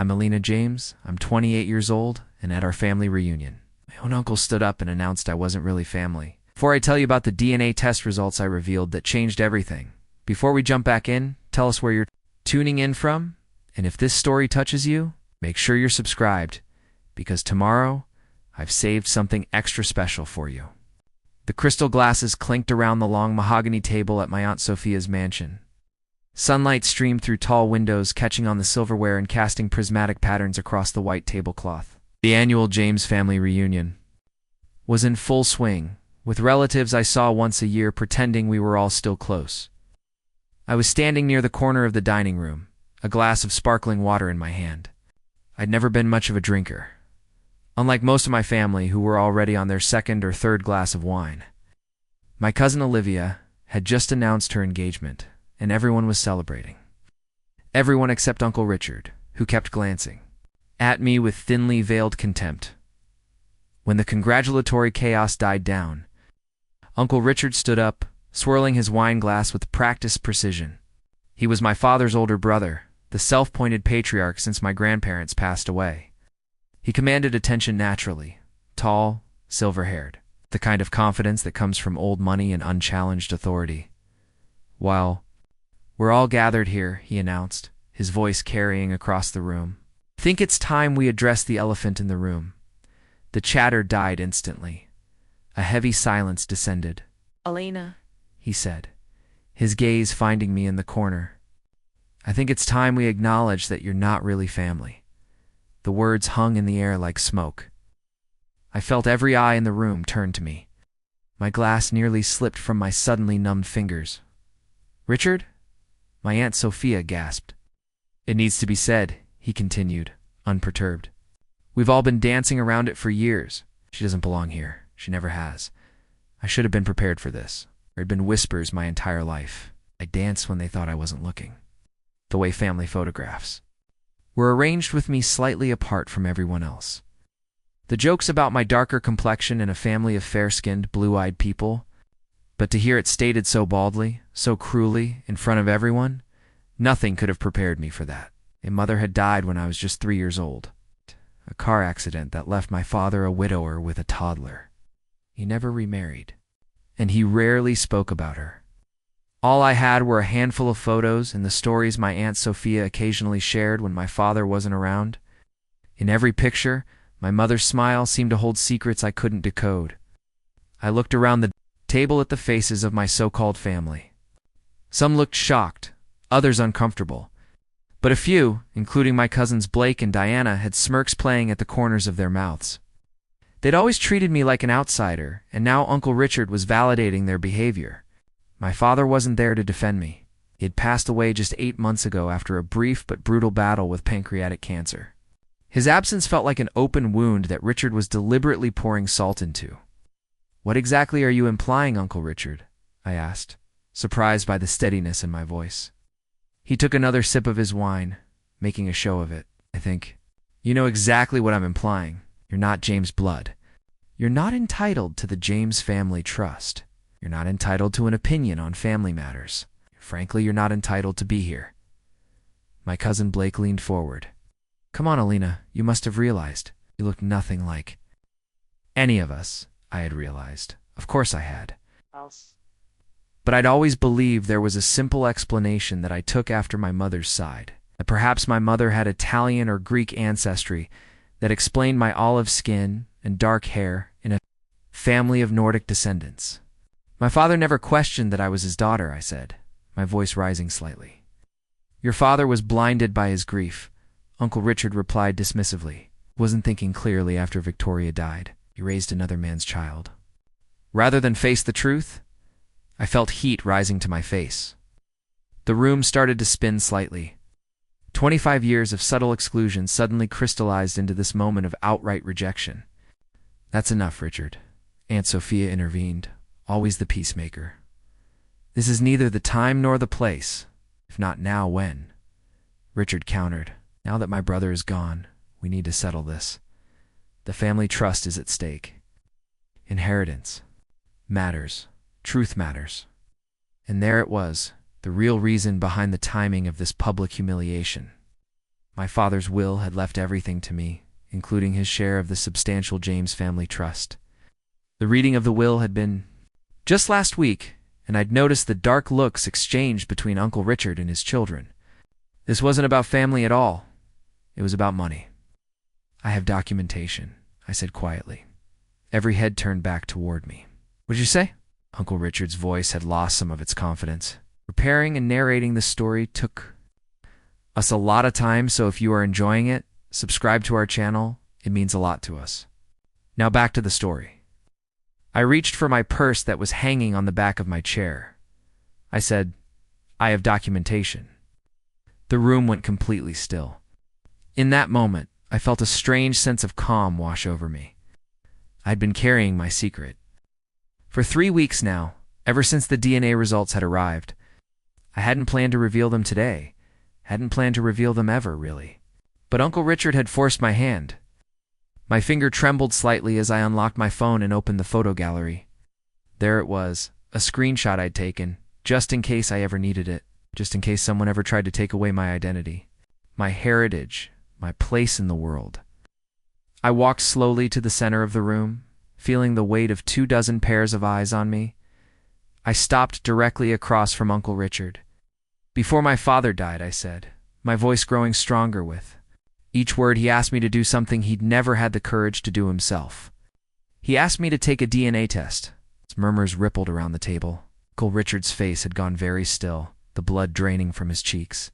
I'm Elena James, I'm 28 years old, and at our family reunion. My own uncle stood up and announced I wasn't really family. Before I tell you about the DNA test results I revealed that changed everything, before we jump back in, tell us where you're tuning in from, and if this story touches you, make sure you're subscribed, because tomorrow, I've saved something extra special for you. The crystal glasses clinked around the long mahogany table at my Aunt Sophia's mansion. Sunlight streamed through tall windows, catching on the silverware and casting prismatic patterns across the white tablecloth. The annual James family reunion was in full swing, with relatives I saw once a year pretending we were all still close. I was standing near the corner of the dining room, a glass of sparkling water in my hand. I'd never been much of a drinker, unlike most of my family who were already on their second or third glass of wine. My cousin Olivia had just announced her engagement, and everyone was celebrating. Everyone except Uncle Richard, who kept glancing at me with thinly veiled contempt. When the congratulatory chaos died down, Uncle Richard stood up, swirling his wine glass with practiced precision. He was my father's older brother, the self-appointed patriarch since my grandparents passed away. He commanded attention naturally, tall, silver-haired, the kind of confidence that comes from old money and unchallenged authority. "Well, we're all gathered here," he announced, his voice carrying across the room. "I think it's time we address the elephant in the room." The chatter died instantly. A heavy silence descended. "Elena," he said, his gaze finding me in the corner. "I think it's time we acknowledge that you're not really family." The words hung in the air like smoke. I felt every eye in the room turn to me. My glass nearly slipped from my suddenly numbed fingers. "Richard?" My Aunt Sophia gasped. "It needs to be said," he continued, unperturbed. "We've all been dancing around it for years. She doesn't belong here. She never has. I should have been prepared for this. There had been whispers my entire life. I danced when they thought I wasn't looking. The way family photographs were arranged with me slightly apart from everyone else. The jokes about my darker complexion and a family of fair-skinned, blue-eyed people, but to hear it stated so baldly, so cruelly, in front of everyone, nothing could have prepared me for that. My mother had died when I was just 3 years old. A car accident that left my father a widower with a toddler. He never remarried, and he rarely spoke about her. All I had were a handful of photos and the stories my Aunt Sophia occasionally shared when my father wasn't around. In every picture, my mother's smile seemed to hold secrets I couldn't decode. I looked around the table at the faces of my so-called family. Some looked shocked, others uncomfortable, but a few, including my cousins Blake and Diana, had smirks playing at the corners of their mouths. They'd always treated me like an outsider, and now Uncle Richard was validating their behavior. My father wasn't there to defend me. He had passed away just 8 months ago after a brief but brutal battle with pancreatic cancer. His absence felt like an open wound that Richard was deliberately pouring salt into. "What exactly are you implying, Uncle Richard?" I asked, surprised by the steadiness in my voice. He took another sip of his wine, making a show of it. "I think you know exactly what I'm implying. You're not James' blood. You're not entitled to the James family trust. You're not entitled to an opinion on family matters. Frankly, you're not entitled to be here." My cousin Blake leaned forward. "Come on, Elena, you must have realized. You looked nothing like any of us," I had realized. Of course I had. But I'd always believed there was a simple explanation that I took after my mother's side, that perhaps my mother had Italian or Greek ancestry that explained my olive skin and dark hair in a family of Nordic descendants. "My father never questioned that I was his daughter," I said, my voice rising slightly. "Your father was blinded by his grief," Uncle Richard replied dismissively. "Wasn't thinking clearly after Victoria died. He raised another man's child." Rather than face the truth, I felt heat rising to my face. The room started to spin slightly. 25 years of subtle exclusion suddenly crystallized into this moment of outright rejection. "That's enough, Richard," Aunt Sophia intervened, always the peacemaker. "This is neither the time nor the place. If not now, when?" Richard countered. "Now that my brother is gone, we need to settle this. The family trust is at stake. Inheritance matters. Truth matters." And there it was, the real reason behind the timing of this public humiliation. My father's will had left everything to me, including his share of the substantial James family trust. The reading of the will had been just last week, and I'd noticed the dark looks exchanged between Uncle Richard and his children. This wasn't about family at all. It was about money. I have documentation, I said quietly. Every head turned back toward me. What'd you say? Uncle Richard's voice had lost some of its confidence. Preparing and narrating the story took us a lot of time, so if you are enjoying it, subscribe to our channel. It means a lot to us. Now back to the story. I reached for my purse that was hanging on the back of my chair. I said, I have documentation. The room went completely still. In that moment, I felt a strange sense of calm wash over me. I'd been carrying my secret. For 3 weeks now, ever since the DNA results had arrived, I hadn't planned to reveal them today, hadn't planned to reveal them ever, really. But Uncle Richard had forced my hand. My finger trembled slightly as I unlocked my phone and opened the photo gallery. There it was, a screenshot I'd taken, just in case I ever needed it, just in case someone ever tried to take away my identity, my heritage, my place in the world. I walked slowly to the center of the room, feeling the weight of 24 pairs of eyes on me. I stopped directly across from Uncle Richard. Before my father died, I said, my voice growing stronger with each word. He asked me to do something he'd never had the courage to do himself. He asked me to take a DNA test. Murmurs rippled around the table. Uncle Richard's face had gone very still, the blood draining from his cheeks.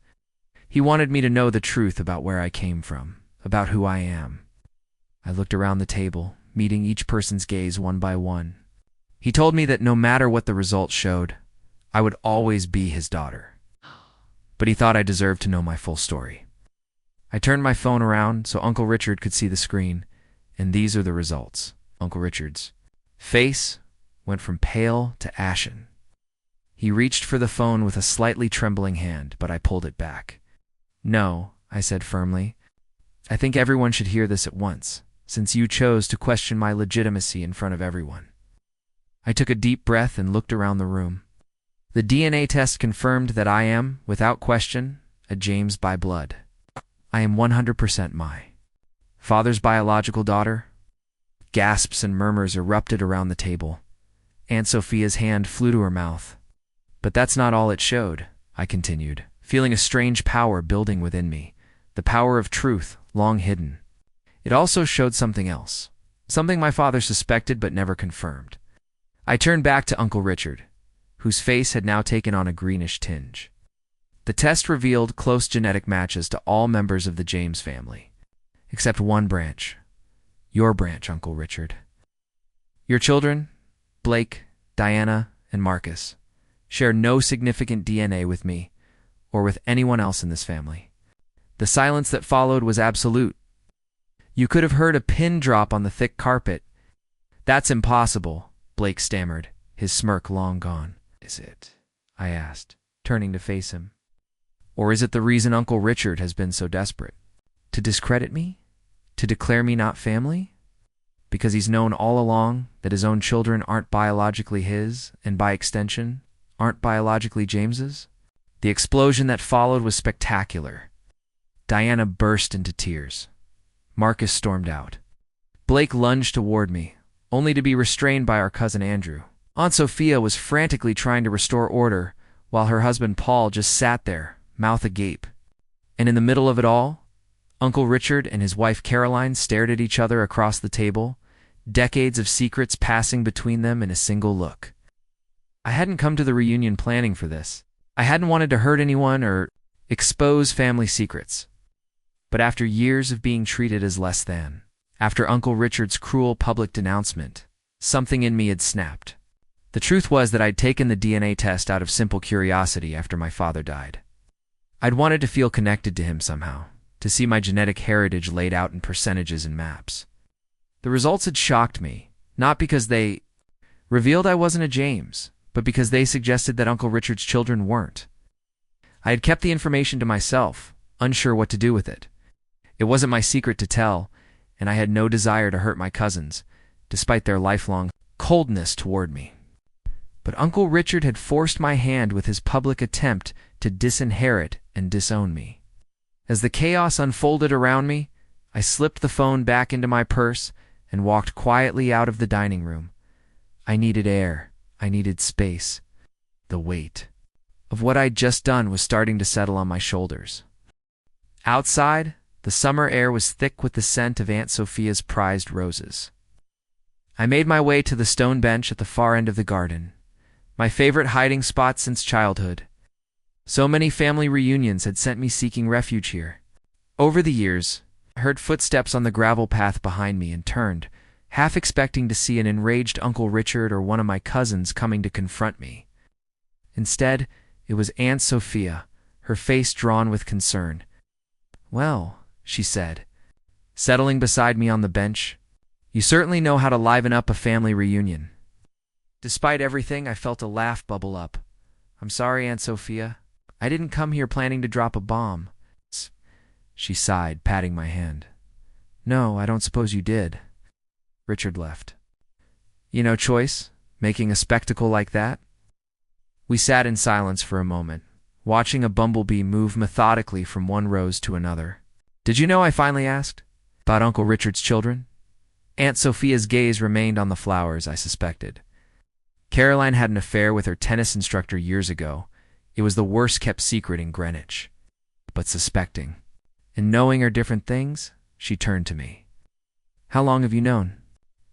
He wanted me to know the truth about where I came from, about who I am. I looked around the table, meeting each person's gaze one by one. He told me that no matter what the results showed, I would always be his daughter. But he thought I deserved to know my full story. I turned my phone around so Uncle Richard could see the screen, and these are the results. Uncle Richard's face went from pale to ashen. He reached for the phone with a slightly trembling hand, but I pulled it back. No, I said firmly. I think everyone should hear this at once, since you chose to question my legitimacy in front of everyone. I took a deep breath and looked around the room. The DNA test confirmed that I am, without question, a James by blood. I am 100% my father's biological daughter. Gasps and murmurs erupted around the table. Aunt Sophia's hand flew to her mouth. But that's not all it showed, I continued, feeling a strange power building within me, the power of truth, long hidden. It also showed something else, something my father suspected but never confirmed. I turned back to Uncle Richard, whose face had now taken on a greenish tinge. The test revealed close genetic matches to all members of the James family, except one branch. Your branch, Uncle Richard. Your children, Blake, Diana, and Marcus, share no significant DNA with me or with anyone else in this family. The silence that followed was absolute. You could have heard a pin drop on the thick carpet. That's impossible, Blake stammered, his smirk long gone. Is it? I asked, turning to face him. Or is it the reason Uncle Richard has been so desperate? To discredit me? To declare me not family? Because he's known all along that his own children aren't biologically his, and by extension, aren't biologically James's? The explosion that followed was spectacular. Diana burst into tears. Marcus stormed out. Blake lunged toward me, only to be restrained by our cousin Andrew. Aunt Sophia was frantically trying to restore order, while her husband Paul just sat there, mouth agape. And in the middle of it all, Uncle Richard and his wife Caroline stared at each other across the table, decades of secrets passing between them in a single look. I hadn't come to the reunion planning for this. I hadn't wanted to hurt anyone or expose family secrets. But after years of being treated as less than, after Uncle Richard's cruel public denouncement, something in me had snapped. The truth was that I'd taken the DNA test out of simple curiosity after my father died. I'd wanted to feel connected to him somehow, to see my genetic heritage laid out in percentages and maps. The results had shocked me, not because they revealed I wasn't a James, but because they suggested that Uncle Richard's children weren't. I had kept the information to myself, unsure what to do with it. It wasn't my secret to tell, and I had no desire to hurt my cousins, despite their lifelong coldness toward me. But Uncle Richard had forced my hand with his public attempt to disinherit and disown me. As the chaos unfolded around me, I slipped the phone back into my purse and walked quietly out of the dining room. I needed air. I needed space. The weight of what I'd just done was starting to settle on my shoulders. Outside, the summer air was thick with the scent of Aunt Sophia's prized roses. I made my way to the stone bench at the far end of the garden, my favorite hiding spot since childhood. So many family reunions had sent me seeking refuge here. Over the years, I heard footsteps on the gravel path behind me and turned, half expecting to see an enraged Uncle Richard or one of my cousins coming to confront me. Instead, it was Aunt Sophia, her face drawn with concern. "Well," she said, settling beside me on the bench, "you certainly know how to liven up a family reunion." Despite everything, I felt a laugh bubble up. "I'm sorry, Aunt Sophia. I didn't come here planning to drop a bomb." She sighed, patting my hand. "No, I don't suppose you did." Richard left. "You no choice, making a spectacle like that?" We sat in silence for a moment, watching a bumblebee move methodically from one rose to another. "Did you know," I finally asked, "about Uncle Richard's children?" Aunt Sophia's gaze remained on the flowers, I suspected. Caroline had an affair with her tennis instructor years ago. It was the worst-kept secret in Greenwich. But suspecting and knowing are different things, she turned to me. "How long have you known?"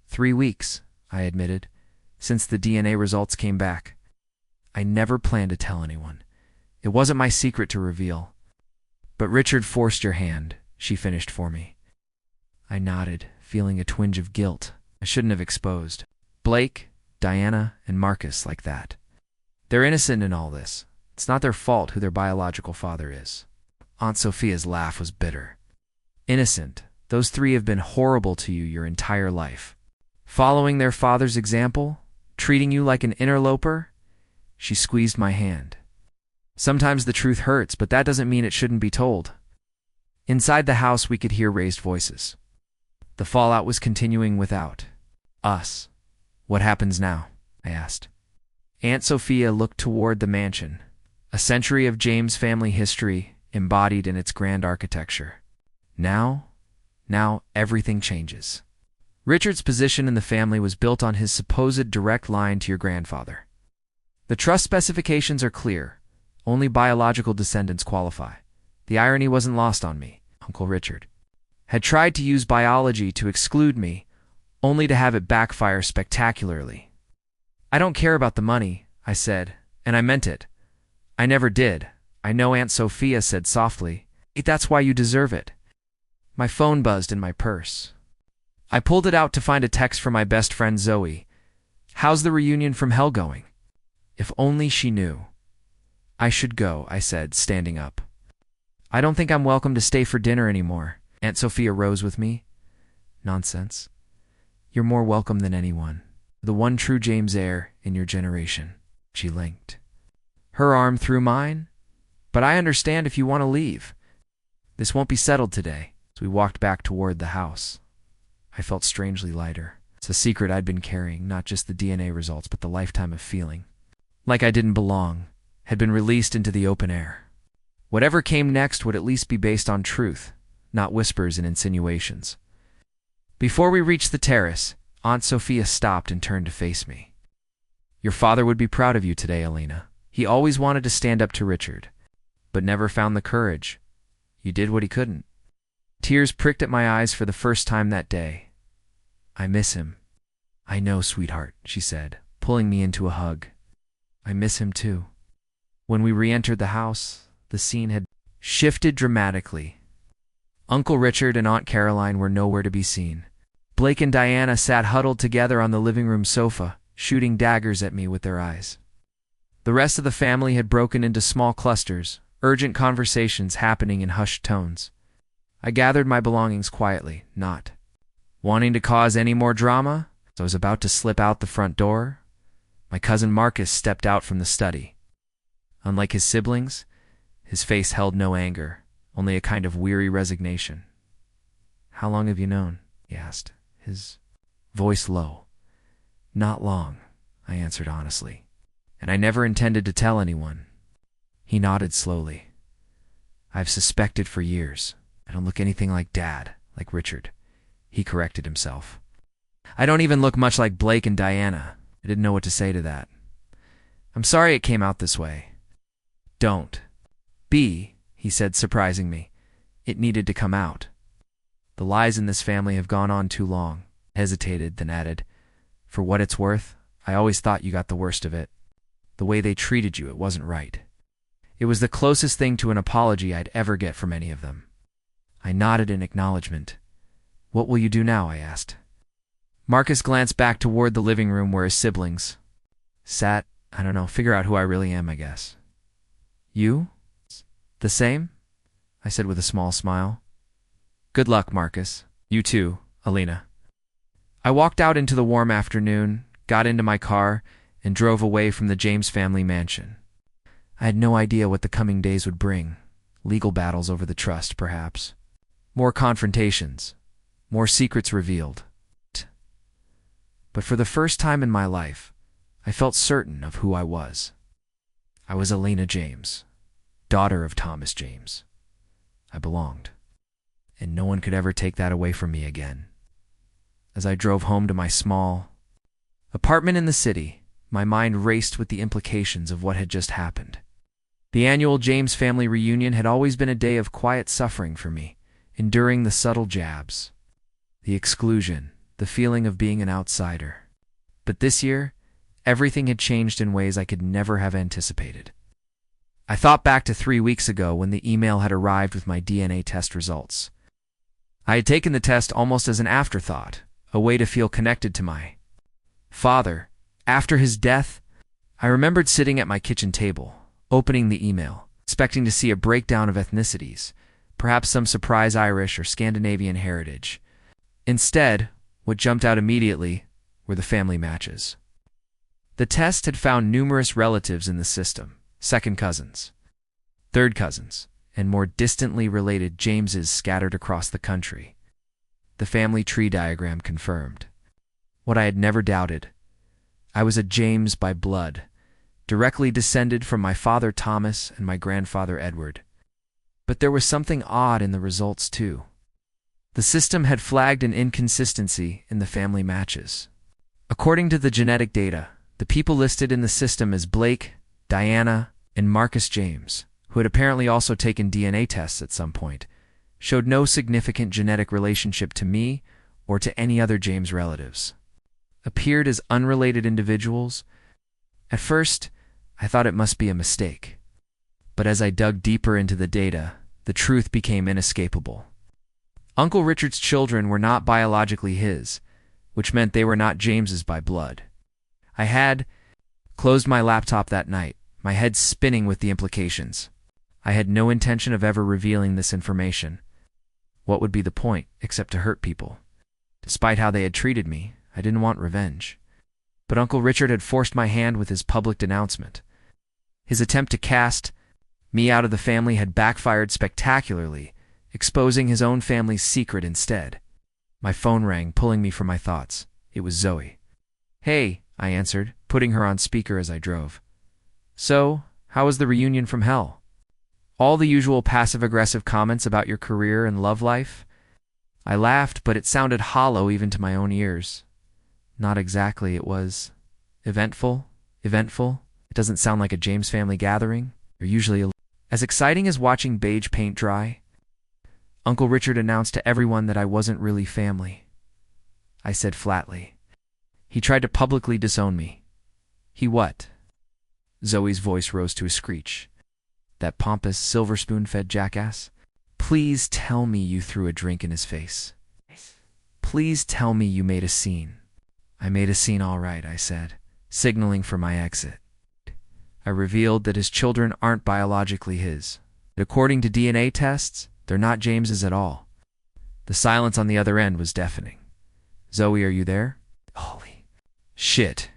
3 weeks, I admitted, "since the DNA results came back. I never planned to tell anyone. It wasn't my secret to reveal. But Richard forced your hand," she finished for me. I nodded, feeling a twinge of guilt. I shouldn't have exposed Blake, Diana, and Marcus like that. They're innocent in all this. It's not their fault who their biological father is. Aunt Sophia's laugh was bitter. "Innocent. Those 3 have been horrible to you your entire life. Following their father's example, treating you like an interloper." She squeezed my hand. "Sometimes the truth hurts, but that doesn't mean it shouldn't be told." Inside the house, we could hear raised voices. The fallout was continuing without us. "What happens now?" I asked. Aunt Sophia looked toward the mansion, a century of James family history embodied in its grand architecture. Now everything changes. Richard's position in the family was built on his supposed direct line to your grandfather. The trust specifications are clear. Only biological descendants qualify. The irony wasn't lost on me. Uncle Richard had tried to use biology to exclude me, only to have it backfire spectacularly. "I don't care about the money," I said, and I meant it. "I never did. I know," Aunt Sophia said softly. "That's why you deserve it." My phone buzzed in my purse. I pulled it out to find a text from my best friend Zoe. "How's the reunion from hell going?" If only she knew. "I should go," I said, standing up. "I don't think I'm welcome to stay for dinner anymore." Aunt Sophia rose with me. "Nonsense. You're more welcome than anyone. The one true James heir in your generation." She linked her arm through mine. "But I understand if you want to leave. This won't be settled today." As we walked back toward the house, I felt strangely lighter. It's a secret I'd been carrying, not just the DNA results, but the lifetime of feeling like I didn't belong, had been released into the open air. Whatever came next would at least be based on truth, not whispers and insinuations. Before we reached the terrace, Aunt Sophia stopped and turned to face me. "Your father would be proud of you today, Elena. He always wanted to stand up to Richard, but never found the courage. You did what he couldn't." Tears pricked at my eyes for the first time that day. "I miss him." "I know, sweetheart," she said, pulling me into a hug. "I miss him too." When we re-entered the house, the scene had shifted dramatically. Uncle Richard and Aunt Caroline were nowhere to be seen. Blake and Diana sat huddled together on the living room sofa, shooting daggers at me with their eyes. The rest of the family had broken into small clusters, urgent conversations happening in hushed tones. I gathered my belongings quietly, not wanting to cause any more drama. As I was about to slip out the front door, my cousin Marcus stepped out from the study. Unlike his siblings, his face held no anger, only a kind of weary resignation. "How long have you known?" he asked, his voice low. "Not long," I answered honestly. "And I never intended to tell anyone." He nodded slowly. I've suspected for years. I don't look anything like Dad, like Richard. He corrected himself. I don't even look much like Blake and Diana. I didn't know what to say to that. I'm sorry it came out this way. Don't. B, he said, surprising me. It needed to come out. The lies in this family have gone on too long. Hesitated, then added, for what it's worth, I always thought you got the worst of it. The way they treated you, it wasn't right. It was the closest thing to an apology I'd ever get from any of them. I nodded in acknowledgement. What will you do now? I asked. Marcus glanced back toward the living room where his siblings sat. I don't know, figure out who I really am, I guess. You? The same? I said with a small smile. Good luck, Marcus. You too, Elena. I walked out into the warm afternoon, got into my car, and drove away from the James family mansion. I had no idea what the coming days would bring. Legal battles over the trust, perhaps. More confrontations. More secrets revealed. But for the first time in my life, I felt certain of who I was. I was Elena James, daughter of Thomas James. I belonged. And no one could ever take that away from me again. As I drove home to my small apartment in the city, my mind raced with the implications of what had just happened. The annual James family reunion had always been a day of quiet suffering for me, enduring the subtle jabs, the exclusion, the feeling of being an outsider. But this year, everything had changed in ways I could never have anticipated. I thought back to 3 weeks ago when the email had arrived with my DNA test results. I had taken the test almost as an afterthought, a way to feel connected to my father. After his death, I remembered sitting at my kitchen table, opening the email, expecting to see a breakdown of ethnicities, perhaps some surprise Irish or Scandinavian heritage. Instead, what jumped out immediately were the family matches. The test had found numerous relatives in the system, second cousins, third cousins, and more distantly related Jameses scattered across the country. The family tree diagram confirmed what I had never doubted. I was a James by blood, directly descended from my father Thomas and my grandfather Edward. But there was something odd in the results too. The system had flagged an inconsistency in the family matches. According to the genetic data, the people listed in the system as Blake, Diana, and Marcus James, who had apparently also taken DNA tests at some point, showed no significant genetic relationship to me or to any other James relatives. Appeared as unrelated individuals. At first, I thought it must be a mistake. But as I dug deeper into the data, the truth became inescapable. Uncle Richard's children were not biologically his, which meant they were not James's by blood. I had closed my laptop that night, my head spinning with the implications. I had no intention of ever revealing this information. What would be the point, except to hurt people? Despite how they had treated me, I didn't want revenge. But Uncle Richard had forced my hand with his public denouncement. His attempt to cast me out of the family had backfired spectacularly, exposing his own family's secret instead. My phone rang, pulling me from my thoughts. It was Zoe. Hey, I answered, putting her on speaker as I drove. So, how was the reunion from hell? All the usual passive-aggressive comments about your career and love life? I laughed, but it sounded hollow even to my own ears. Not exactly. It was eventful. Eventful? It doesn't sound like a James family gathering. They're usually as exciting as watching beige paint dry. Uncle Richard announced to everyone that I wasn't really family. I said flatly. He tried to publicly disown me. He what? Zoe's voice rose to a screech. That pompous, silver spoon-fed jackass? Please tell me you threw a drink in his face. Please tell me you made a scene. I made a scene all right, I said, signaling for my exit. I revealed that his children aren't biologically his. According to DNA tests, they're not James's at all. The silence on the other end was deafening. Zoe, are you there? Holy shit.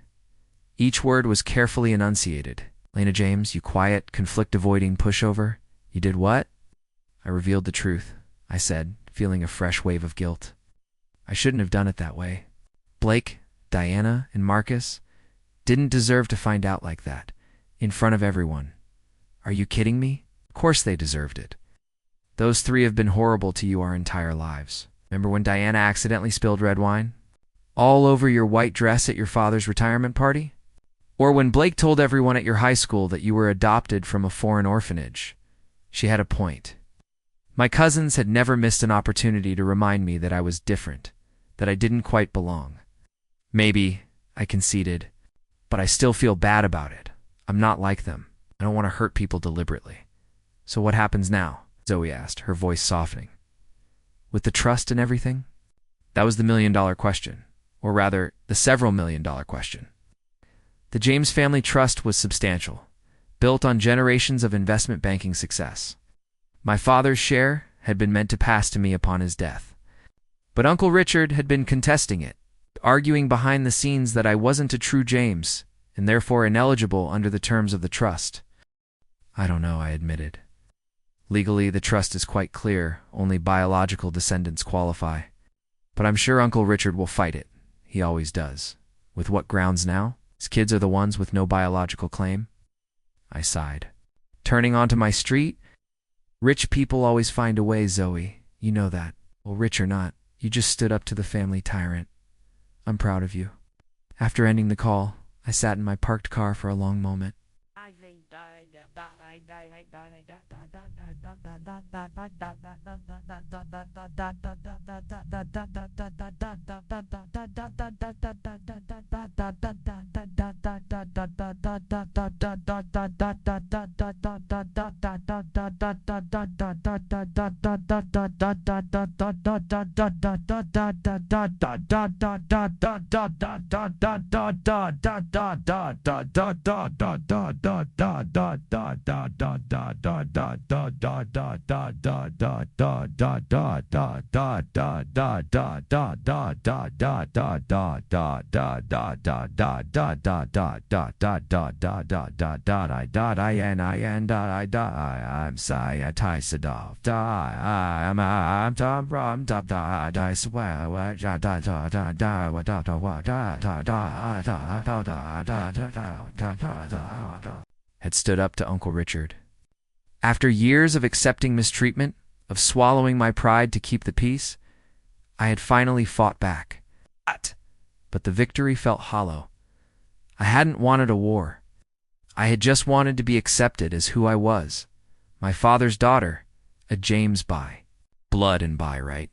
Each word was carefully enunciated. Elena James, you quiet, conflict-avoiding pushover. You did what? I revealed the truth, I said, feeling a fresh wave of guilt. I shouldn't have done it that way. Blake, Diana, and Marcus didn't deserve to find out like that, in front of everyone. Are you kidding me? Of course they deserved it. Those three have been horrible to you our entire lives. Remember when Diana accidentally spilled red wine all over your white dress at your father's retirement party? Or when Blake told everyone at your high school that you were adopted from a foreign orphanage? She had a point. My cousins had never missed an opportunity to remind me that I was different, that I didn't quite belong. Maybe, I conceded, but I still feel bad about it. I'm not like them. I don't want to hurt people deliberately. So what happens now? Zoe asked, her voice softening. With the trust and everything? That was the million-dollar question, or rather, the several million-dollar question. The James family trust was substantial, built on generations of investment banking success. My father's share had been meant to pass to me upon his death. But Uncle Richard had been contesting it, arguing behind the scenes that I wasn't a true James, and therefore ineligible under the terms of the trust. I don't know, I admitted. Legally, the trust is quite clear, only biological descendants qualify. But I'm sure Uncle Richard will fight it. He always does. With what grounds now? His kids are the ones with no biological claim? I sighed. Turning onto my street? Rich people always find a way, Zoe. You know that. Well, rich or not, you just stood up to the family tyrant. I'm proud of you. After ending the call, I sat in my parked car for a long moment. I'm Saya Taisadov. I'm Tom Rom Dab Da I swear what da da da da da what da da what da da da da da da da da. Had stood up to Uncle Richard. After years of accepting mistreatment, of swallowing my pride to keep the peace, I had finally fought back. But the victory felt hollow. I hadn't wanted a war. I had just wanted to be accepted as who I was. My father's daughter, a James by. Blood and by, right?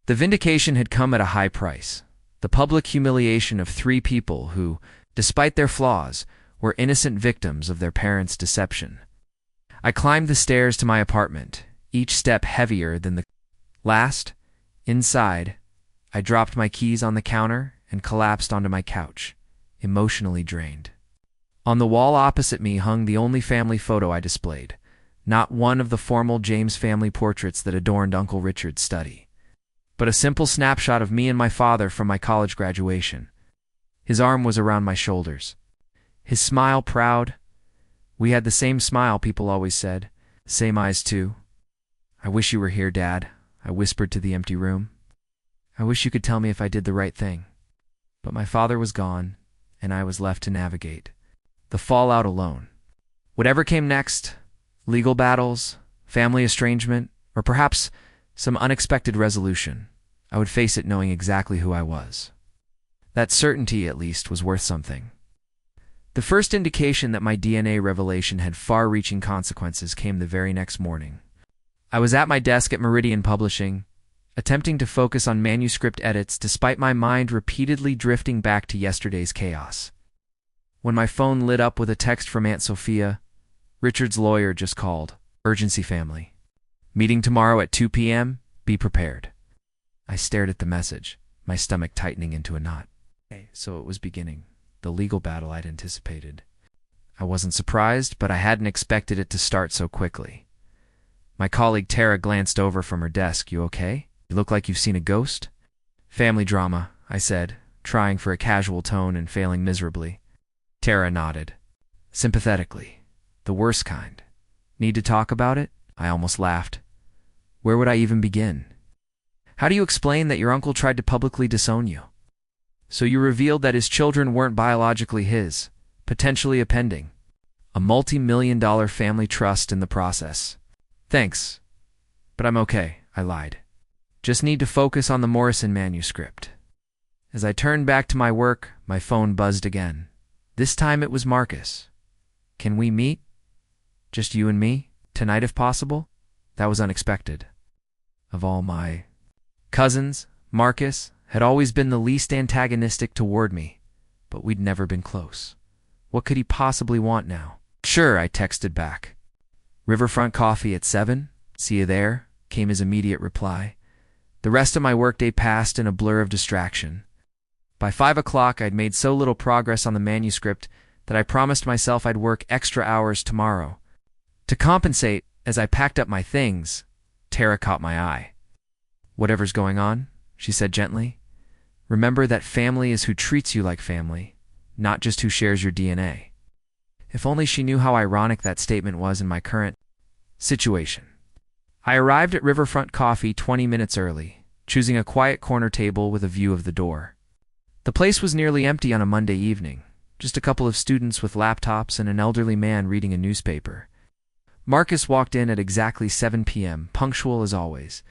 The vindication had come at a high price. The public humiliation of three people who, despite their flaws, were innocent victims of their parents' deception. I climbed the stairs to my apartment, each step heavier than the last. Inside, I dropped my keys on the counter and collapsed onto my couch, emotionally drained. On the wall opposite me hung the only family photo I displayed, not one of the formal James family portraits that adorned Uncle Richard's study, but a simple snapshot of me and my father from my college graduation. His arm was around my shoulders. His smile proud. We had the same smile, people always said. Same eyes, too. I wish you were here, Dad, I whispered to the empty room. I wish you could tell me if I did the right thing. But my father was gone, and I was left to navigate the fallout alone. Whatever came next, legal battles, family estrangement, or perhaps some unexpected resolution, I would face it knowing exactly who I was. That certainty, at least, was worth something. The first indication that my DNA revelation had far-reaching consequences came the very next morning. I was at my desk at Meridian Publishing, attempting to focus on manuscript edits despite my mind repeatedly drifting back to yesterday's chaos. When my phone lit up with a text from Aunt Sophia, Richard's lawyer just called. Urgency, family. Meeting tomorrow at 2 p.m. Be prepared. I stared at the message, my stomach tightening into a knot. So it was beginning, the legal battle I'd anticipated. I wasn't surprised, but I hadn't expected it to start so quickly. My colleague Tara glanced over from her desk. You okay? You look like you've seen a ghost? Family drama, I said, trying for a casual tone and failing miserably. Tara nodded. Sympathetically. The worst kind. Need to talk about it? I almost laughed. Where would I even begin? How do you explain that your uncle tried to publicly disown you? So you revealed that his children weren't biologically his, potentially appending. A multi-million-dollar family trust in the process. Thanks. But I'm okay, I lied. Just need to focus on the Morrison manuscript. As I turned back to my work, my phone buzzed again. This time it was Marcus. Can we meet? Just you and me? Tonight if possible? That was unexpected. Of all my cousins, Marcus had always been the least antagonistic toward me, but we'd never been close. What could he possibly want now? Sure, I texted back. Riverfront coffee at 7? See you there, came his immediate reply. The rest of my workday passed in a blur of distraction. By 5 o'clock, I'd made so little progress on the manuscript that I promised myself I'd work extra hours tomorrow. To compensate, as I packed up my things, Tara caught my eye. Whatever's going on, she said gently. Remember that family is who treats you like family, not just who shares your DNA. If only she knew how ironic that statement was in my current situation. I arrived at Riverfront Coffee 20 minutes early, choosing a quiet corner table with a view of the door. The place was nearly empty on a Monday evening, just a couple of students with laptops and an elderly man reading a newspaper. Marcus walked in at exactly 7 p.m., punctual as always.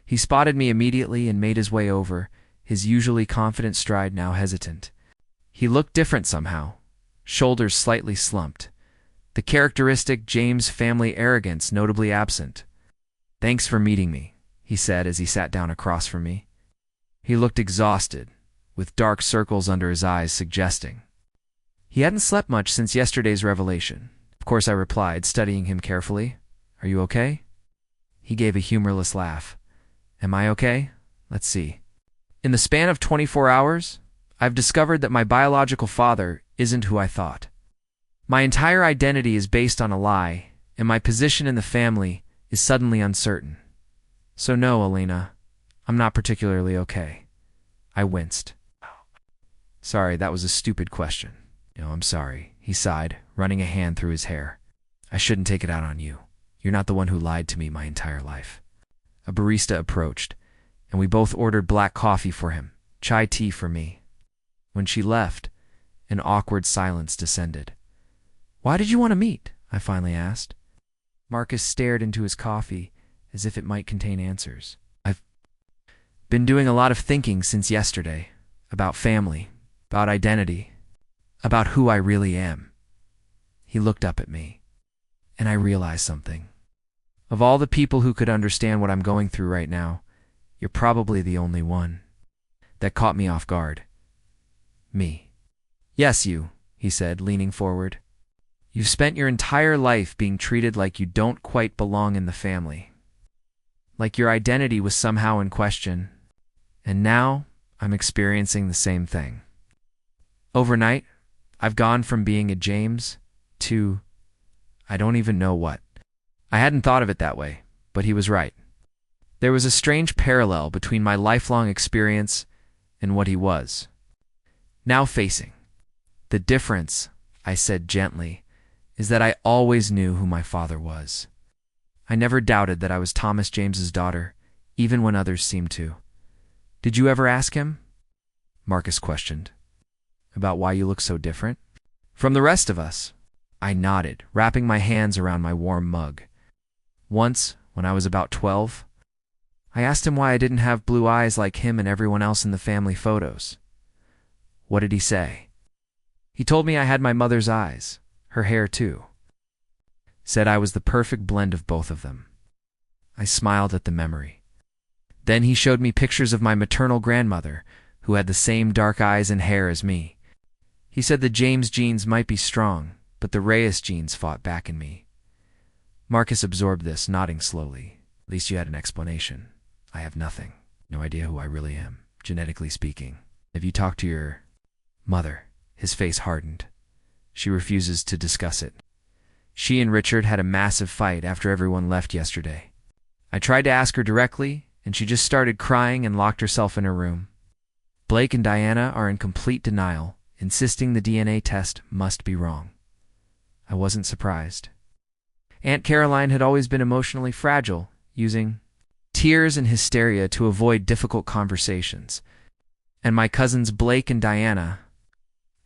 He spotted me immediately and made his way over, his usually confident stride now hesitant. He looked different somehow, shoulders slightly slumped, the characteristic James family arrogance notably absent. Thanks for meeting me, he said as he sat down across from me. He looked exhausted, with dark circles under his eyes suggesting he hadn't slept much since yesterday's revelation. Of course, I replied, studying him carefully. Are you okay? He gave a humorless laugh. Am I okay? Let's see. In the span of 24 hours, I've discovered that my biological father isn't who I thought. My entire identity is based on a lie, and my position in the family is suddenly uncertain. So no, Elena, I'm not particularly okay. I winced. Sorry, that was a stupid question. No, I'm sorry, he sighed, running a hand through his hair. I shouldn't take it out on you. You're not the one who lied to me my entire life. A barista approached, and we both ordered black coffee for him, chai tea for me. When she left, an awkward silence descended. Why did you want to meet? I finally asked. Marcus stared into his coffee as if it might contain answers. I've been doing a lot of thinking since yesterday, about family, about identity, about who I really am. He looked up at me, and I realized something. Of all the people who could understand what I'm going through right now, you're probably the only one. That caught me off guard. Me. Yes, you, he said, leaning forward. You've spent your entire life being treated like you don't quite belong in the family. Like your identity was somehow in question. And now I'm experiencing the same thing. Overnight, I've gone from being a James to I don't even know what. I hadn't thought of it that way, but he was right. There was a strange parallel between my lifelong experience and what he was now facing. The difference, I said gently, is that I always knew who my father was. I never doubted that I was Thomas James's daughter, even when others seemed to. Did you ever ask him? Marcus questioned. About why you look so different? From the rest of us. I nodded, wrapping my hands around my warm mug. Once, when I was about 12, I asked him why I didn't have blue eyes like him and everyone else in the family photos. What did he say? He told me I had my mother's eyes, her hair too. Said I was the perfect blend of both of them. I smiled at the memory. Then he showed me pictures of my maternal grandmother, who had the same dark eyes and hair as me. He said the James genes might be strong, but the Reyes genes fought back in me. Marcus absorbed this, nodding slowly. At least you had an explanation. I have nothing. No idea who I really am, genetically speaking. Have you talked to your mother? His face hardened. She refuses to discuss it. She and Richard had a massive fight after everyone left yesterday. I tried to ask her directly, and she just started crying and locked herself in her room. Blake and Diana are in complete denial, insisting the DNA test must be wrong. I wasn't surprised. Aunt Caroline had always been emotionally fragile, using tears and hysteria to avoid difficult conversations. And my cousins Blake and Diana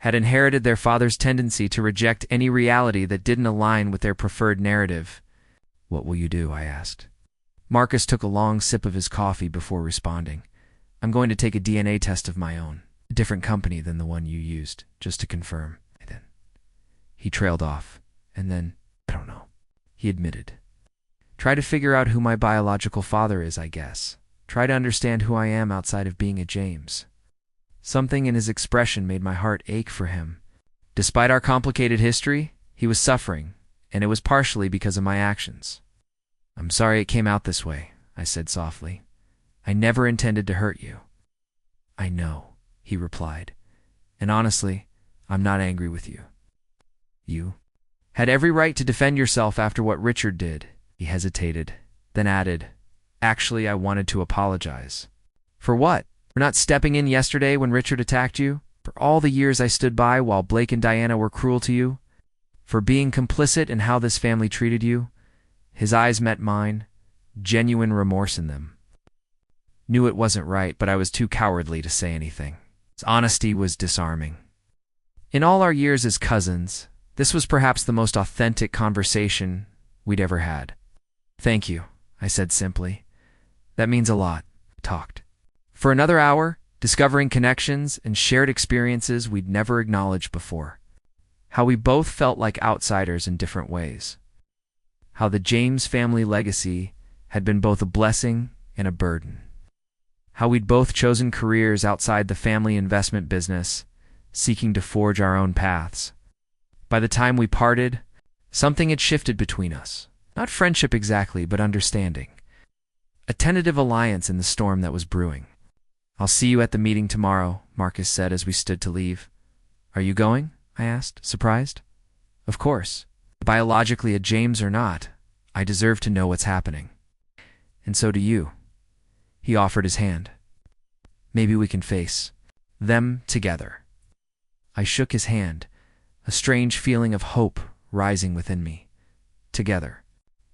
had inherited their father's tendency to reject any reality that didn't align with their preferred narrative. What will you do? I asked. Marcus took a long sip of his coffee before responding. I'm going to take a DNA test of my own, a different company than the one you used, just to confirm. Then he trailed off, and then, I don't know, he admitted. Try to figure out who my biological father is, I guess. Try to understand who I am outside of being a James. Something in his expression made my heart ache for him. Despite our complicated history, he was suffering, and it was partially because of my actions. I'm sorry it came out this way, I said softly. I never intended to hurt you. I know, he replied. And honestly, I'm not angry with you. You had every right to defend yourself after what Richard did. He hesitated, then added, Actually, I wanted to apologize. For what? For not stepping in yesterday when Richard attacked you? For all the years I stood by while Blake and Diana were cruel to you? For being complicit in how this family treated you? His eyes met mine, genuine remorse in them. Knew it wasn't right, but I was too cowardly to say anything. His honesty was disarming. In all our years as cousins, this was perhaps the most authentic conversation we'd ever had. Thank you, I said simply. That means a lot. We talked for another hour, discovering connections and shared experiences we'd never acknowledged before. How we both felt like outsiders in different ways. How the James family legacy had been both a blessing and a burden. How we'd both chosen careers outside the family investment business, seeking to forge our own paths. By the time we parted, something had shifted between us. Not friendship exactly, but understanding. A tentative alliance in the storm that was brewing. I'll see you at the meeting tomorrow, Marcus said as we stood to leave. Are you going? I asked, surprised. Of course. Biologically a James or not, I deserve to know what's happening. And so do you. He offered his hand. Maybe we can face them together. I shook his hand, a strange feeling of hope rising within me. Together.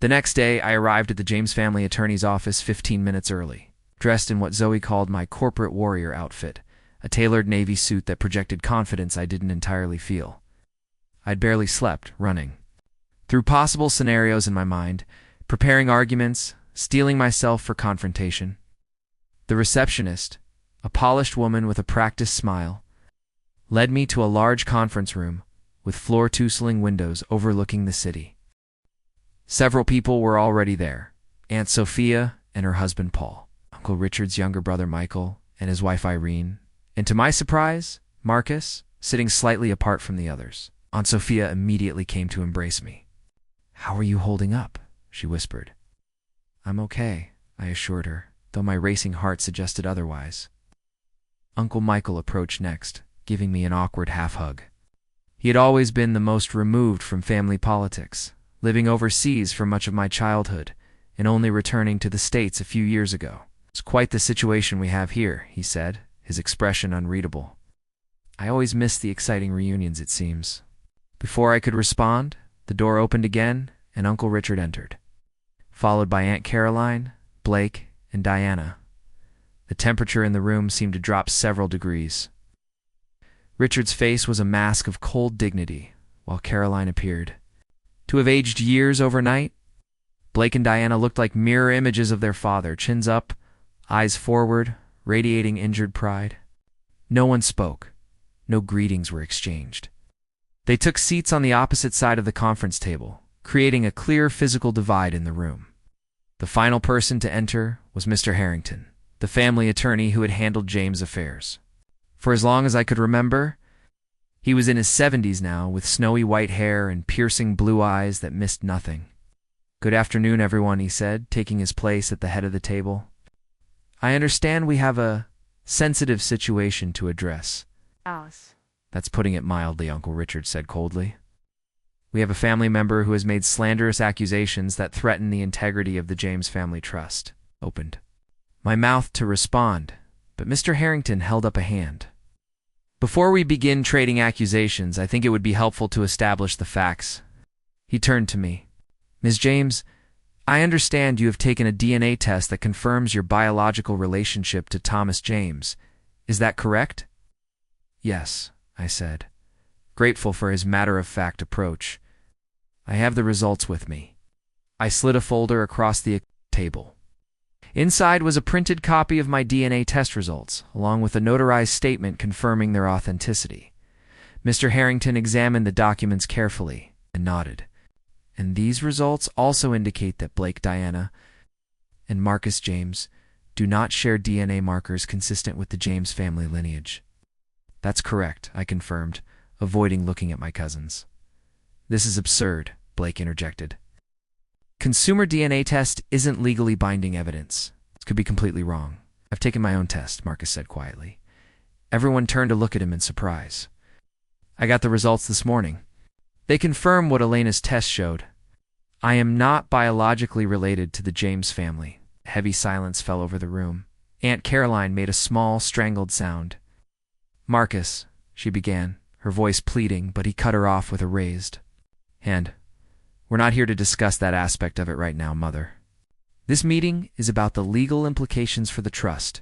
The next day, I arrived at the James family attorney's office 15 minutes early, dressed in what Zoe called my corporate warrior outfit, a tailored navy suit that projected confidence I didn't entirely feel. I'd barely slept, running through possible scenarios in my mind, preparing arguments, steeling myself for confrontation. The receptionist, a polished woman with a practiced smile, led me to a large conference room with floor-to-ceiling windows overlooking the city. Several people were already there, Aunt Sophia and her husband Paul, Uncle Richard's younger brother Michael and his wife Irene, and to my surprise, Marcus, sitting slightly apart from the others. Aunt Sophia immediately came to embrace me. How are you holding up? She whispered. I'm okay, I assured her, though my racing heart suggested otherwise. Uncle Michael approached next, giving me an awkward half-hug. He had always been the most removed from family politics, living overseas for much of my childhood, and only returning to the States a few years ago. It's quite the situation we have here, he said, his expression unreadable. I always miss the exciting reunions, it seems. Before I could respond, the door opened again, and Uncle Richard entered, followed by Aunt Caroline, Blake, and Diana. The temperature in the room seemed to drop several degrees. Richard's face was a mask of cold dignity, while Caroline appeared to have aged years overnight. Blake and Diana looked like mirror images of their father, chins up, eyes forward, radiating injured pride. No one spoke. No greetings were exchanged. They took seats on the opposite side of the conference table, creating a clear physical divide in the room. The final person to enter was Mr. Harrington, the family attorney who had handled James' affairs. For as long as I could remember, he was in his 70s now, with snowy white hair and piercing blue eyes that missed nothing. Good afternoon, everyone, he said, taking his place at the head of the table. I understand we have a sensitive situation to address. Alice. That's putting it mildly, Uncle Richard said coldly. We have a family member who has made slanderous accusations that threaten the integrity of the James family trust. Opened my mouth to respond, but Mr. Harrington held up a hand. Before we begin trading accusations, I think it would be helpful to establish the facts. He turned to me. Ms. James, I understand you have taken a DNA test that confirms your biological relationship to Thomas James. Is that correct? Yes, I said, grateful for his matter-of-fact approach. I have the results with me. I slid a folder across the table, Inside was a printed copy of my DNA test results, along with a notarized statement confirming their authenticity. Mr. Harrington examined the documents carefully and nodded. And these results also indicate that Blake Diana and Marcus James do not share DNA markers consistent with the James family lineage. That's correct, I confirmed, avoiding looking at my cousins. This is absurd, Blake interjected. Consumer DNA test isn't legally binding evidence. This could be completely wrong. I've taken my own test, Marcus said quietly. Everyone turned to look at him in surprise. I got the results this morning. They confirm what Elena's test showed. I am not biologically related to the James family. A heavy silence fell over the room. Aunt Caroline made a small, strangled sound. Marcus, she began, her voice pleading, but he cut her off with a raised hand. We're not here to discuss that aspect of it right now, Mother. This meeting is about the legal implications for the trust.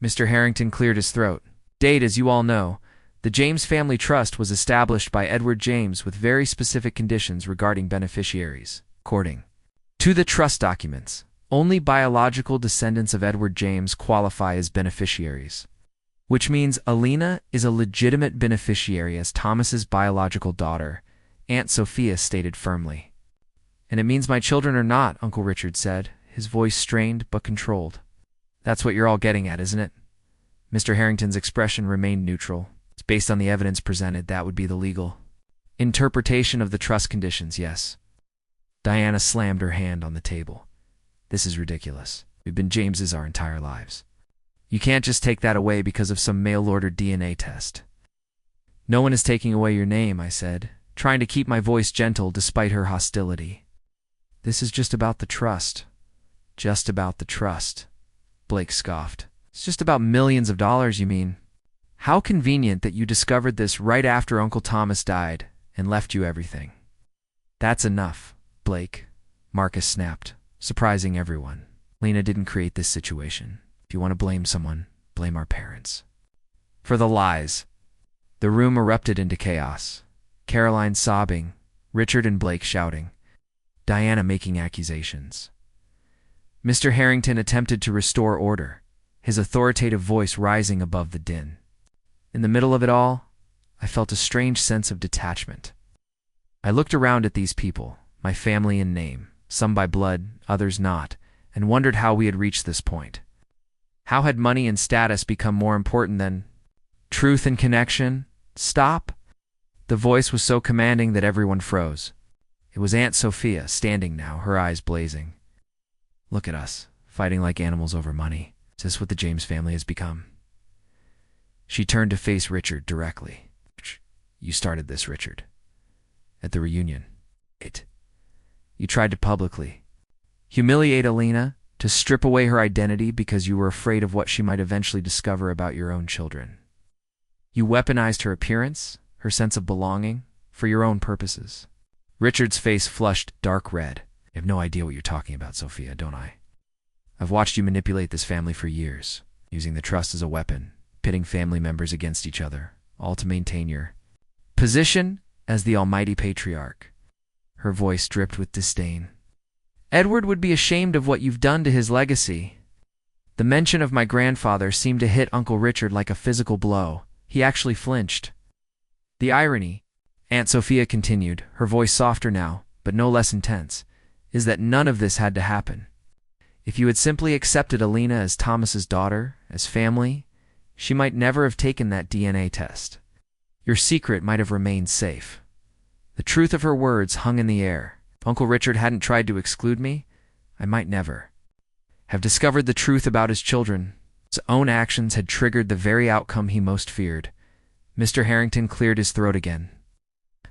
Mr. Harrington cleared his throat. Date, as you all know, the James Family Trust was established by Edward James with very specific conditions regarding beneficiaries. According to the trust documents, only biological descendants of Edward James qualify as beneficiaries, which means Elena is a legitimate beneficiary as Thomas's biological daughter, Aunt Sophia stated firmly. And it means my children are not, Uncle Richard said, his voice strained but controlled. That's what you're all getting at, isn't it? Mr. Harrington's expression remained neutral. Based on the evidence presented, that would be the legal interpretation of the trust conditions, yes. Diana slammed her hand on the table. This is ridiculous. We've been Jameses our entire lives. You can't just take that away because of some mail-ordered DNA test. No one is taking away your name, I said, trying to keep my voice gentle despite her hostility. This is just about the trust. Just about the trust. Blake scoffed. It's just about millions of dollars, you mean? How convenient that you discovered this right after Uncle Thomas died and left you everything. That's enough, Blake, Marcus snapped, surprising everyone. Lena didn't create this situation. If you want to blame someone, blame our parents. For the lies. The room erupted into chaos. Caroline sobbing, Richard and Blake shouting, Diana making accusations. Mr. Harrington attempted to restore order, his authoritative voice rising above the din. In the middle of it all, I felt a strange sense of detachment. I looked around at these people, my family in name, some by blood, others not, and wondered how we had reached this point. How had money and status become more important than truth and connection? Stop! The voice was so commanding that everyone froze. It was Aunt Sophia, standing now, her eyes blazing. Look at us, fighting like animals over money. Is this what the James family has become? She turned to face Richard directly. You started this, Richard. At the reunion. You tried to publicly humiliate Elena, to strip away her identity because you were afraid of what she might eventually discover about your own children. You weaponized her appearance, her sense of belonging, for your own purposes. Richard's face flushed dark red. I have no idea what you're talking about, Sophia, don't I? I've watched you manipulate this family for years, using the trust as a weapon, pitting family members against each other, all to maintain your position as the almighty patriarch. Her voice dripped with disdain. Edward would be ashamed of what you've done to his legacy. The mention of my grandfather seemed to hit Uncle Richard like a physical blow. He actually flinched. The irony, Aunt Sophia continued, her voice softer now, but no less intense, is that none of this had to happen. If you had simply accepted Elena as Thomas's daughter, as family, she might never have taken that DNA test. Your secret might have remained safe. The truth of her words hung in the air. If Uncle Richard hadn't tried to exclude me, I might never have discovered the truth about his children. His own actions had triggered the very outcome he most feared. Mr. Harrington cleared his throat again.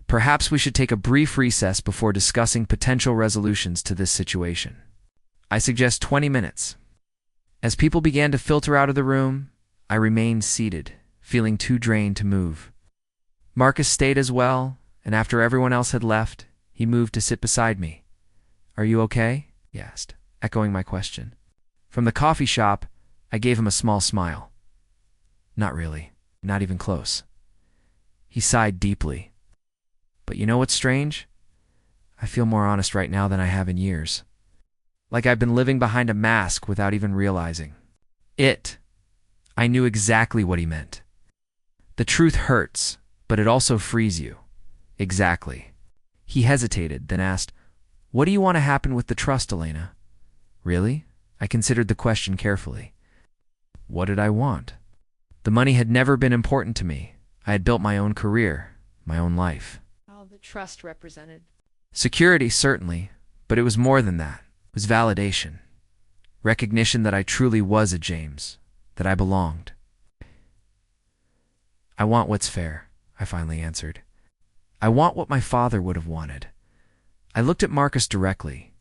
Perhaps we should take a brief recess before discussing potential resolutions to this situation. I suggest 20 minutes. As people began to filter out of the room, I remained seated, feeling too drained to move. Marcus stayed as well, and after everyone else had left, he moved to sit beside me. Are you okay? He asked, echoing my question. From the coffee shop, I gave him a small smile. Not really, not even close. He sighed deeply. But you know what's strange? I feel more honest right now than I have in years. like I'd been living behind a mask without even realizing it. I knew exactly what he meant. The truth hurts, but it also frees you. Exactly. He hesitated, then asked, "What do you want to happen with the trust, Elena?" Really? I considered the question carefully. What did I want? The money had never been important to me. I had built my own career, my own life. All the trust represented. Security, certainly, but it was more than that. It was validation. Recognition that I truly was a James, that I belonged. I want what's fair, I finally answered. I want what my father would have wanted. I looked at Marcus directly.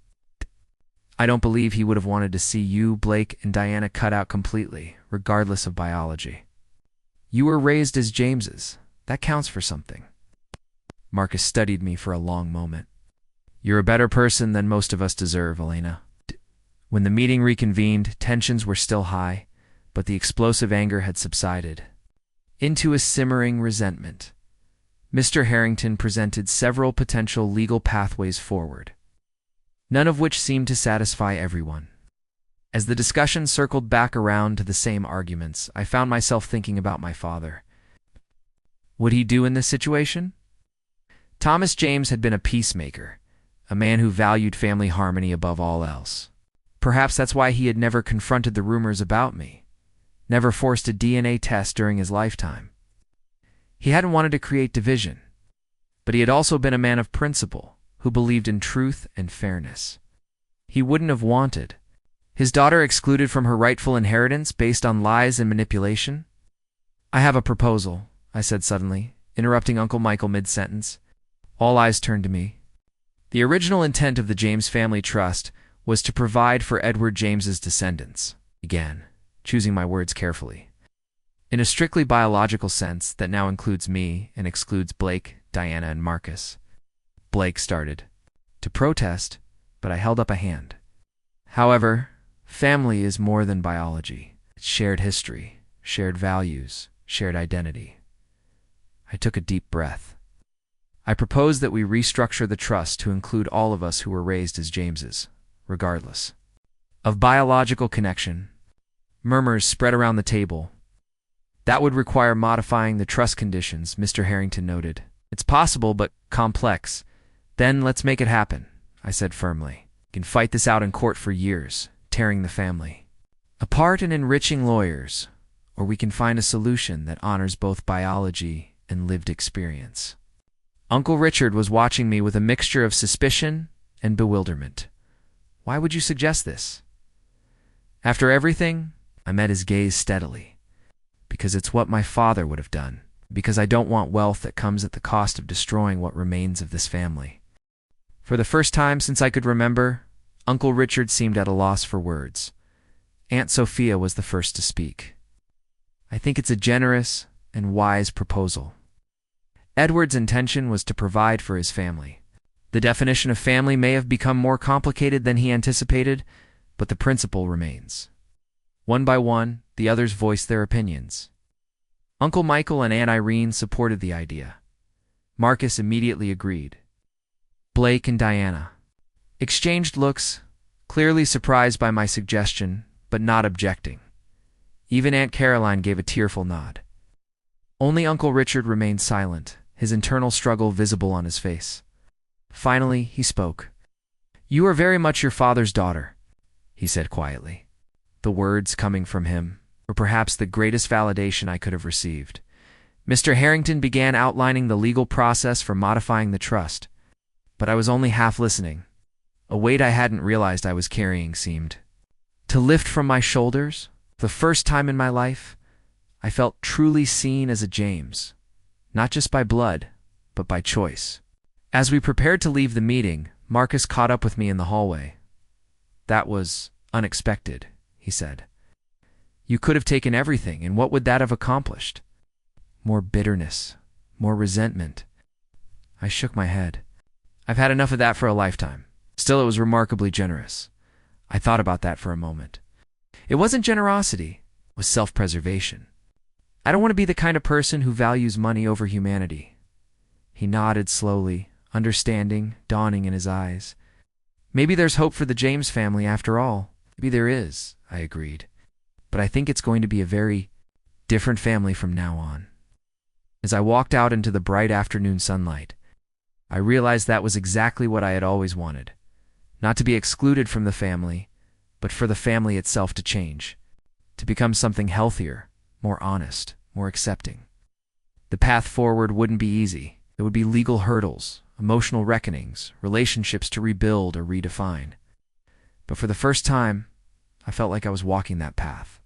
I don't believe he would have wanted to see you, Blake, and Diana cut out completely, regardless of biology. You were raised as Jameses. That counts for something. Marcus studied me for a long moment. You're a better person than most of us deserve, Elena. When the meeting reconvened, tensions were still high, but the explosive anger had subsided into a simmering resentment. Mr. Harrington presented several potential legal pathways forward, none of which seemed to satisfy everyone. As the discussion circled back around to the same arguments, I found myself thinking about my father. Would he do in this situation? Thomas James had been a peacemaker, a man who valued family harmony above all else. Perhaps that's why he had never confronted the rumors about me, never forced a DNA test during his lifetime. He hadn't wanted to create division, but he had also been a man of principle, who believed in truth and fairness. He wouldn't have wanted his daughter excluded from her rightful inheritance based on lies and manipulation. I have a proposal, I said suddenly, interrupting Uncle Michael mid-sentence. All eyes turned to me. The original intent of the James Family Trust was to provide for Edward James's descendants, began, choosing my words carefully. In a strictly biological sense that now includes me and excludes Blake, Diana, and Marcus. Blake started to protest, but I held up a hand. However, family is more than biology. It's shared history, shared values, shared identity. I took a deep breath. I proposed that we restructure the trust to include all of us who were raised as Jameses, regardless of biological connection. Murmurs spread around the table. That would require modifying the trust conditions, Mr. Harrington noted. It's possible, but complex. Then let's make it happen, I said firmly. We can fight this out in court for years, tearing the family apart and enriching lawyers, or we can find a solution that honors both biology and lived experience. Uncle Richard was watching me with a mixture of suspicion and bewilderment. Why would you suggest this? After everything, I met his gaze steadily. Because it's what my father would have done. Because I don't want wealth that comes at the cost of destroying what remains of this family. For the first time since I could remember, Uncle Richard seemed at a loss for words. Aunt Sophia was the first to speak. I think it's a generous and wise proposal. Edward's intention was to provide for his family. The definition of family may have become more complicated than he anticipated, but the principle remains. One by one, the others voiced their opinions. Uncle Michael and Aunt Irene supported the idea. Marcus immediately agreed. Blake and Diana exchanged looks, clearly surprised by my suggestion, but not objecting. Even Aunt Caroline gave a tearful nod. Only Uncle Richard remained silent, his internal struggle visible on his face. Finally, he spoke. "You are very much your father's daughter," he said quietly. The words coming from him were perhaps the greatest validation I could have received. Mr. Harrington began outlining the legal process for modifying the trust, but I was only half listening. A weight I hadn't realized I was carrying seemed to lift from my shoulders. For the first time in my life, I felt truly seen as a James, not just by blood, but by choice. As we prepared to leave the meeting, Marcus caught up with me in the hallway. "That was unexpected," he said. "You could have taken everything, and what would that have accomplished? More bitterness, more resentment." I shook my head. "I've had enough of that for a lifetime." Still, it was remarkably generous. I thought about that for a moment. It wasn't generosity, it was self-preservation. I don't want to be the kind of person who values money over humanity. He nodded slowly, understanding dawning in his eyes. Maybe there's hope for the James family after all. Maybe there is, I agreed. But I think it's going to be a very different family from now on. As I walked out into the bright afternoon sunlight, I realized that was exactly what I had always wanted. Not to be excluded from the family, but for the family itself to change, to become something healthier, more honest, more accepting. The path forward wouldn't be easy. There would be legal hurdles, emotional reckonings, relationships to rebuild or redefine. But for the first time, I felt like I was walking that path.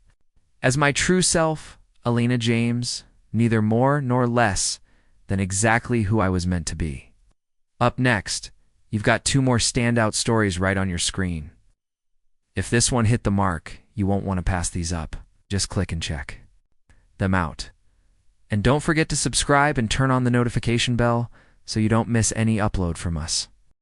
As my true self, Elena James, neither more nor less than exactly who I was meant to be. Up next, you've got 2 more standout stories right on your screen. If this one hit the mark, you won't want to pass these up. Just click and check them out. And don't forget to subscribe and turn on the notification bell so you don't miss any upload from us.